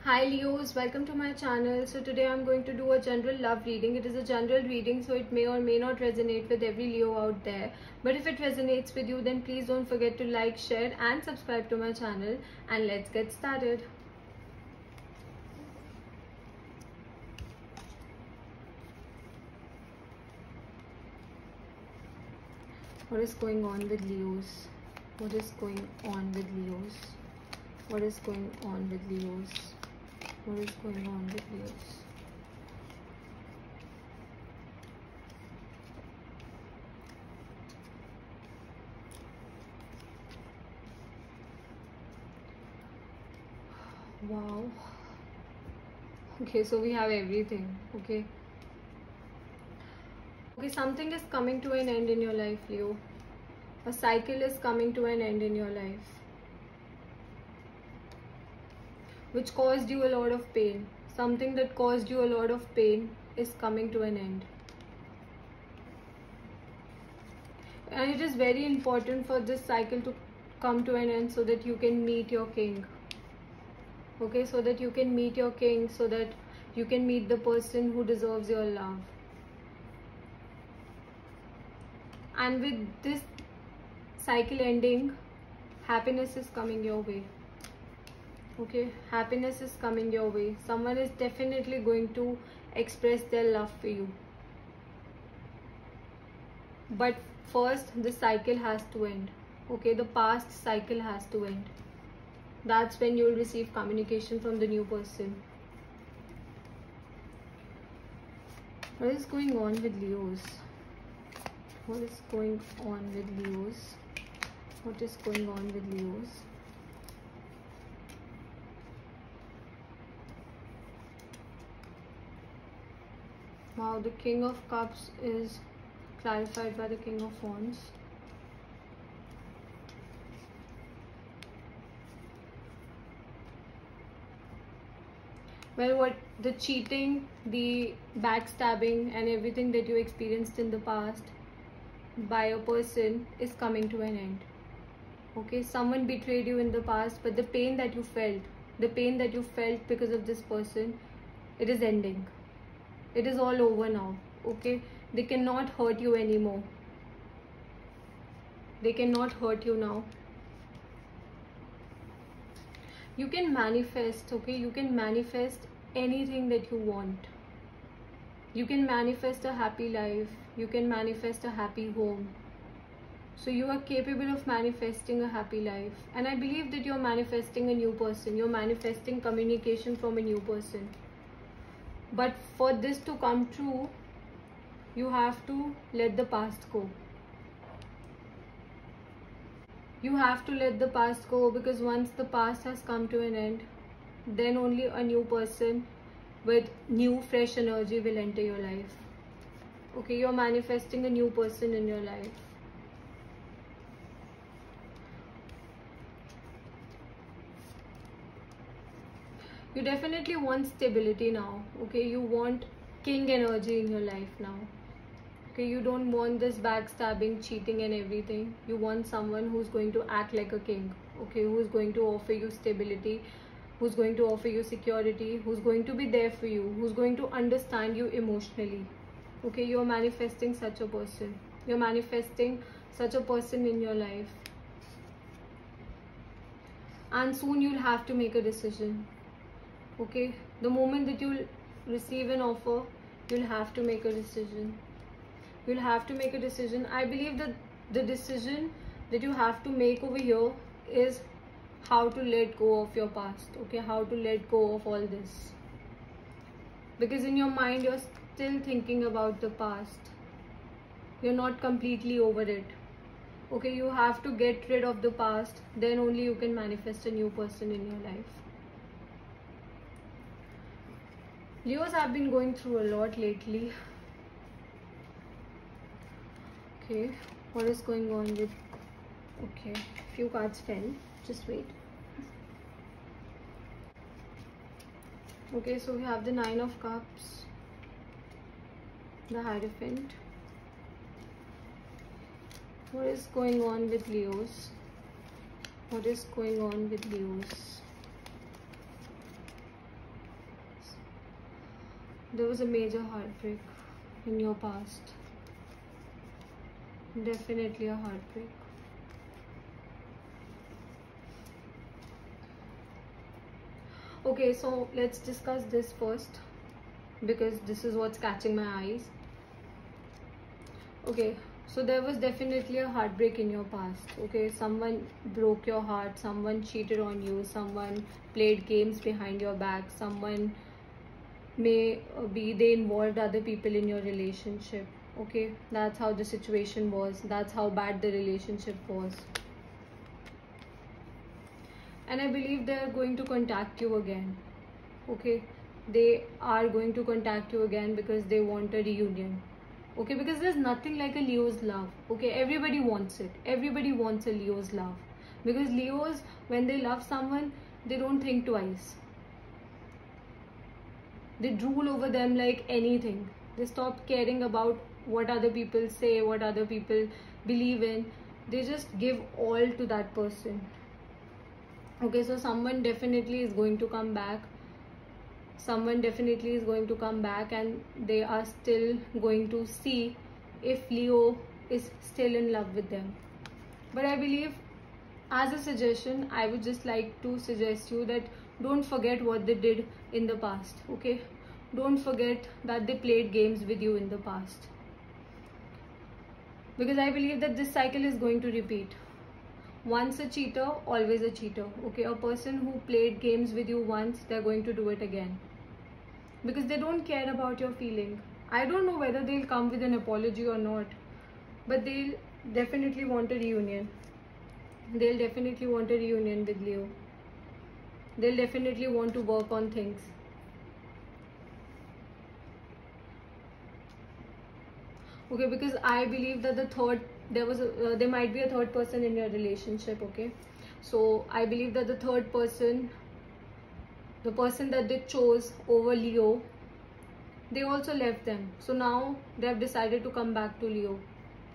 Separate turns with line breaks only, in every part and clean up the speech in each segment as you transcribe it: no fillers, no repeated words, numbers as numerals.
Hi Leos, welcome to my channel. So today I'm going to do a general love reading. It is a general reading, so it may or may not resonate with every Leo out there. But if it resonates with you, then please don't forget to like, share and subscribe to my channel. And let's get started. What is going on with Leos? What is going on with Leos? What is going on with Leos? What is going on with Leos? Wow. Okay, so we have everything. Okay, something is coming to an end in your life, Leo. A cycle is coming to an end in your life, which caused you a lot of pain. Something that caused you a lot of pain is coming to an end. And it is very important for this cycle to come to an end so that you can meet your king. Okay, so that you can meet your king, so that you can meet the person who deserves your love. And with this cycle ending, happiness is coming your way. Okay, happiness is coming your way. Someone is definitely going to express their love for you. But first, the cycle has to end. Okay, the past cycle has to end. That's when you'll receive communication from the new person. What is going on with Leos? What is going on with Leos? What is going on with Leos? Wow, the King of Cups is clarified by the King of Wands. Well, what the cheating, the backstabbing and everything that you experienced in the past by a person is coming to an end. Okay, someone betrayed you in the past, but the pain that you felt, because of this person, it is ending. It is all over now. Okay, they cannot hurt you anymore. They cannot hurt you now. You can manifest. Okay, you can manifest anything that you want. You can manifest a happy life. You can manifest a happy home. So you are capable of manifesting a happy life. And I believe that you're manifesting a new person. You're manifesting communication from a new person. But for this to come true, you have to let the past go. You have to let the past go, because once the past has come to an end, then only a new person with new fresh energy will enter your life. Okay, you're manifesting a new person in your life. You definitely want stability now. Okay, you want king energy in your life now. Okay, you don't want this backstabbing, cheating and everything. You want someone who's going to act like a king. Okay, who's going to offer you stability, who's going to offer you security, who's going to be there for you, who's going to understand you emotionally. Okay, you're manifesting such a person. You're manifesting such a person in your life. And soon you'll have to make a decision. Okay, the moment that you'll receive an offer, you'll have to make a decision. You'll have to make a decision. I believe that the decision that you have to make over here is how to let go of your past. Okay, how to let go of all this. Because in your mind, you're still thinking about the past. You're not completely over it. Okay, you have to get rid of the past. Then only you can manifest a new person in your life. Leos have been going through a lot lately. Okay, what is going on with... Okay, few cards fell. Just wait. Okay, so we have the Nine of Cups, the Hierophant. What is going on with Leos? What is going on with Leos? There was a major heartbreak in your past. Definitely a heartbreak. Okay, so let's discuss this first, because this is what's catching my eyes. Okay, so there was definitely a heartbreak in your past. Okay, someone broke your heart, someone cheated on you, someone played games behind your back, someone may be they involved other people in your relationship. Okay, that's how the situation was, that's how bad the relationship was. And I believe they are going to contact you again. Okay, they are going to contact you again because they want a reunion. Okay, because there's nothing like a Leo's love. Okay, everybody wants it. Everybody wants a Leo's love, because Leos, when they love someone, they don't think twice. They drool over them like anything. They stop caring about what other people say, what other people believe in. They just give all to that person. Okay, so someone definitely is going to come back. Someone definitely is going to come back, and they are still going to see if Leo is still in love with them. But I believe, as a suggestion, I would just like to suggest you that don't forget what they did in the past. Okay, don't forget that they played games with you in the past, because I believe that this cycle is going to repeat. Once a cheater, always a cheater. Okay, a person who played games with you once, they're going to do it again, because they don't care about your feeling. I don't know whether they'll come with an apology or not, but they'll definitely want a reunion. They'll definitely want a reunion with Leo. They'll definitely want to work on things. Okay, because I believe that there might be a third person in your relationship. Okay, so I believe that the third person, the person that they chose over Leo, they also left them. So now they have decided to come back to Leo.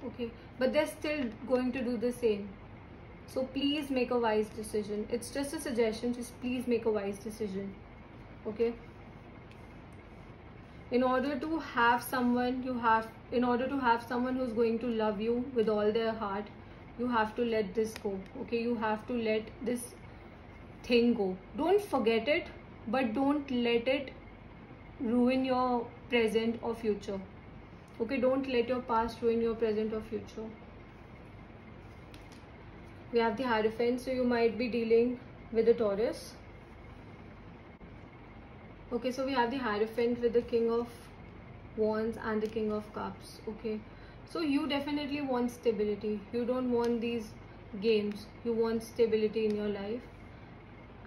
Okay, but they're still going to do the same. So please make a wise decision. It's just a suggestion, just please make a wise decision. Okay, in order to have someone who's going to love you with all their heart, you have to let this go. Okay, you have to let this thing go. Don't forget it, but don't let it ruin your present or future. Okay, don't let your past ruin your present or future. We have the Hierophant, so you might be dealing with a Taurus. Okay, so we have the Hierophant with the King of Wands and the King of Cups. Okay, so you definitely want stability. You don't want these games. You want stability in your life,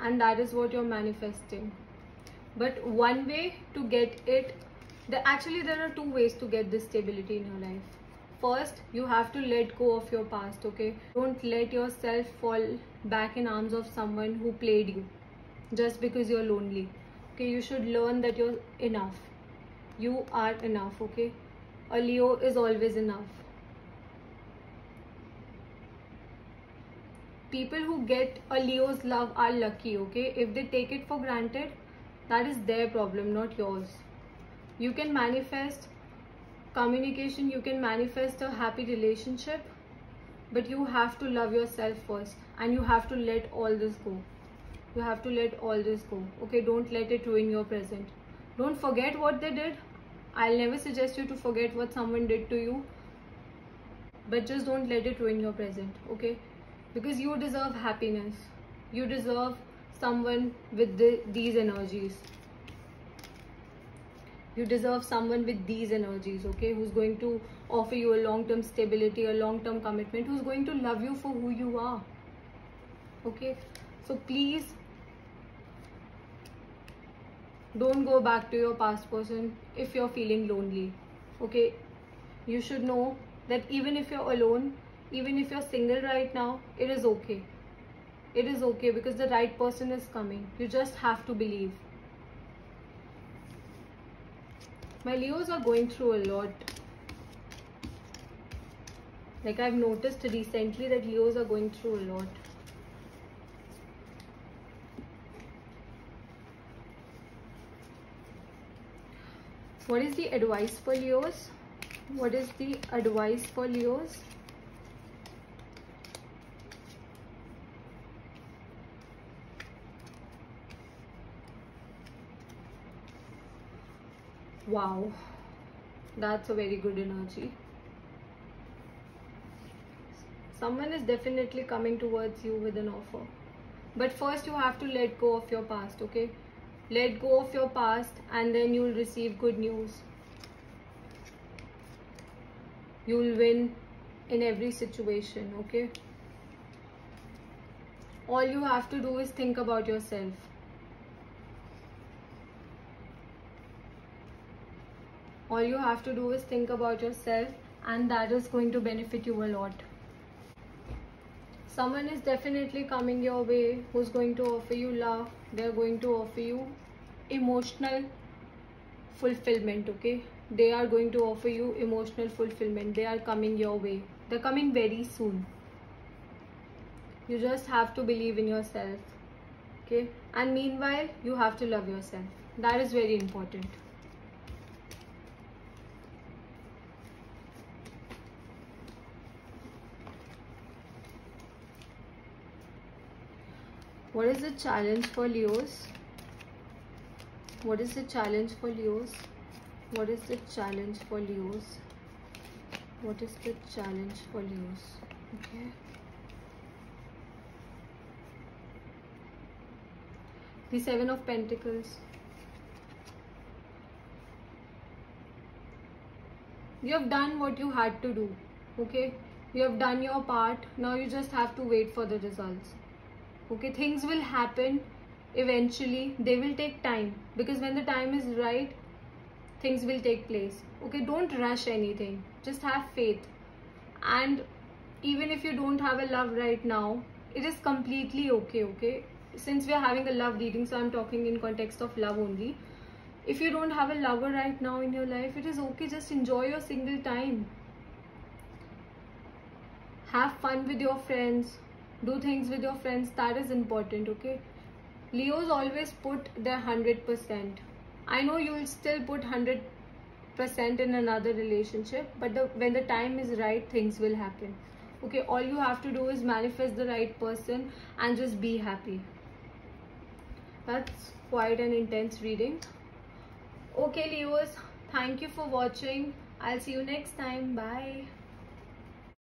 and that is what you're manifesting. But one way to get it, there are two ways to get this stability in your life. First, you have to let go of your past. Okay, don't let yourself fall back in arms of someone who played you just because you're lonely. Okay, you should learn that you're enough. You are enough. Okay, a Leo is always enough. People who get a Leo's love are lucky. Okay, if they take it for granted, that is their problem, not yours. You can manifest communication, you can manifest a happy relationship, but you have to love yourself first, and you have to let all this go. You have to let all this go. Okay, don't let it ruin your present. Don't forget what they did. I'll never suggest you to forget what someone did to you, but just don't let it ruin your present. Okay, because you deserve happiness. You deserve someone with these energies. You deserve someone with these energies. Okay, who's going to offer you a long-term stability, a long-term commitment, who's going to love you for who you are. Okay, so please don't go back to your past person if you're feeling lonely. Okay, you should know that even if you're alone, even if you're single right now, it is okay. It is okay, because the right person is coming. You just have to believe. My Leos are going through a lot. Like, I've noticed recently that Leos are going through a lot. What is the advice for Leos? What is the advice for Leos? Wow, that's a very good energy. Someone is definitely coming towards you with an offer. But first you have to let go of your past, okay? Let go of your past and then you'll receive good news. You'll win in every situation, okay? All you have to do is think about yourself. All you have to do is think about yourself, and that is going to benefit you a lot. Someone is definitely coming your way who's going to offer you love. They're going to offer you emotional fulfillment, okay? They are going to offer you emotional fulfillment. They are coming your way. They're coming very soon. You just have to believe in yourself, okay? And meanwhile, you have to love yourself. That is very important. What is the challenge for Leos? What is the challenge for Leos? What is the challenge for Leos? What is the challenge for Leos? Okay. The Seven of Pentacles. You have done what you had to do, okay? You have done your part. Now you just have to wait for the results. Okay, things will happen eventually. They will take time, because when the time is right, things will take place. Okay, don't rush anything. Just have faith. And even if you don't have a love right now, it is completely okay, okay? Since we are having a love reading, so I'm talking in context of love only. If you don't have a lover right now in your life, it is okay. Just enjoy your single time. Have fun with your friends. Do things with your friends. That is important, okay? Leos always put their 100%. I know you will still put 100% in another relationship, but when the time is right, things will happen. Okay, all you have to do is manifest the right person and just be happy. That's quite an intense reading. Okay, Leos, thank you for watching. I'll see you next time. Bye.